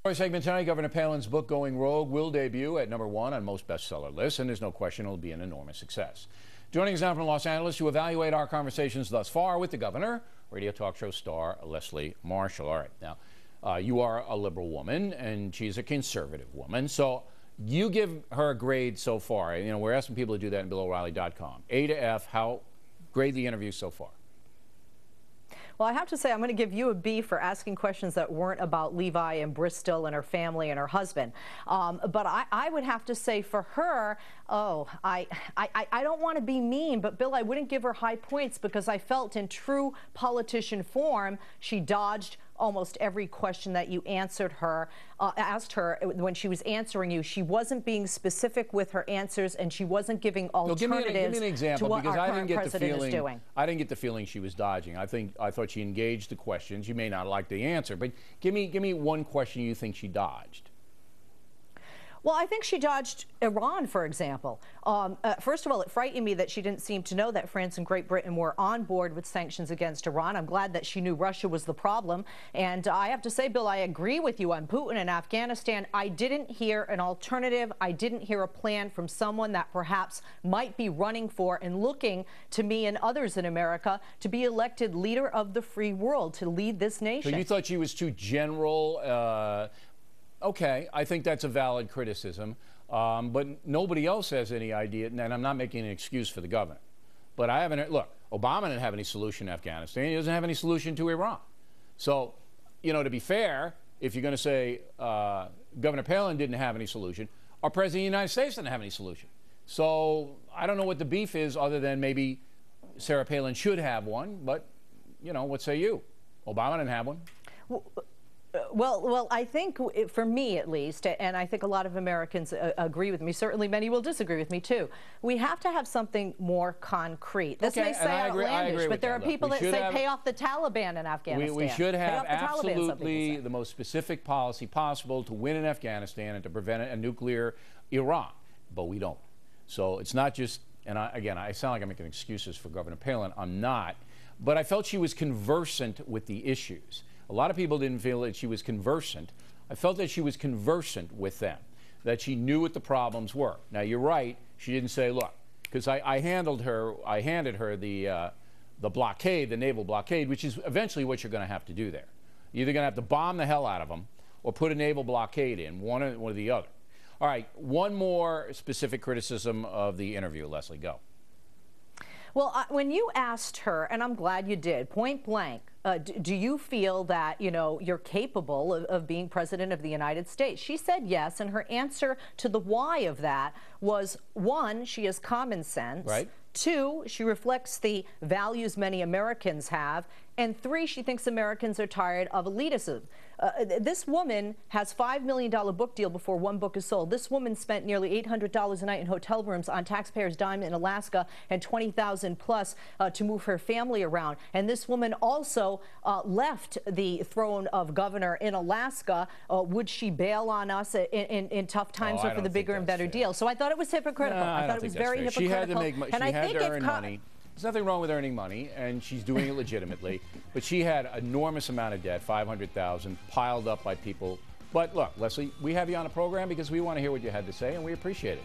Our segment tonight, Governor Palin's book, Going Rogue, will debut at #1 on most bestseller lists, and there's no question it'll be an enormous success. Joining us now from Los Angeles to evaluate our conversations thus far with the governor, radio talk show star Leslie Marshall. All right, now, you are a liberal woman, and she's a conservative woman, so you give her a grade so far. You know, we're asking people to do that in BillO'Reilly.com. A to F, how grade the interview so far? Well, I have to say I'm going to give you a B for asking questions that weren't about Levi and Bristol and her family and her husband. But I would have to say for her, I don't want to be mean, but Bill, I wouldn't give her high points because I felt in true politician form she dodged almost every question that you asked her when she was answering you. She wasn't being specific with her answers, and she wasn't giving alternatives give me an example, to what because our current president is doing. I didn't get the feeling she was dodging. I thought she engaged the questions. You may not like the answer, but give me one question you think she dodged. Well, I think she dodged Iran, for example. First of all, it frightened me that she didn't seem to know that France and Great Britain were on board with sanctions against Iran. I'm glad that she knew Russia was the problem. And I have to say, Bill, I agree with you on Putin and Afghanistan. I didn't hear an alternative. I didn't hear a plan from someone that perhaps might be running for and looking to me and others in America to be elected leader of the free world, to lead this nation. So you thought she was too general? Okay, I think that's a valid criticism, but nobody else has any idea, and I'm not making an excuse for the governor. But I haven't, look, Obama didn't have any solution to Afghanistan. He doesn't have any solution to Iran. So, you know, to be fair, if you're going to say Governor Palin didn't have any solution, our President of the United States didn't have any solution. So I don't know what the beef is other than maybe Sarah Palin should have one, but, you know, what say you? Obama didn't have one. Well, I think for me at least, and I think a lot of Americans agree with me, certainly many will disagree with me too, we have to have something more concrete. This may say outlandish, but there are people that say pay off the Taliban in Afghanistan. We should have absolutely the most specific policy possible to win in Afghanistan and to prevent a nuclear Iran, but we don't. So it's not just, and again, I sound like I'm making excuses for Governor Palin. I'm not, but I felt she was conversant with the issues. A lot of people didn't feel that she was conversant. I felt that she was conversant with them, that she knew what the problems were. Now, you're right. She didn't say, look, because I handed her the blockade, the naval blockade, which is eventually what you're going to have to do there. You're either going to have to bomb the hell out of them or put a naval blockade in, one or the other. All right, one more specific criticism of the interview. Leslie, go. Well, when you asked her, and I'm glad you did, point blank, do you feel that, you know, you're capable of being president of the United States? She said yes, and her answer to the why of that was, one, she has common sense. Right. Two, she reflects the values many Americans have. And three, she thinks Americans are tired of elitism. This woman has $5 million book deal before one book is sold. This woman spent nearly $800 a night in hotel rooms on taxpayers' dime in Alaska and $20,000 plus to move her family around. And this woman also left the throne of governor in Alaska. Would she bail on us in tough times or for the bigger and better deal? So I thought it was hypocritical. No, I thought it was very hypocritical. She had to make money. She had to earn money. There's nothing wrong with earning money, and she's doing it legitimately. But she had an enormous amount of debt, $500,000, piled up by people. But look, Leslie, we have you on the program because we want to hear what you had to say, and we appreciate it.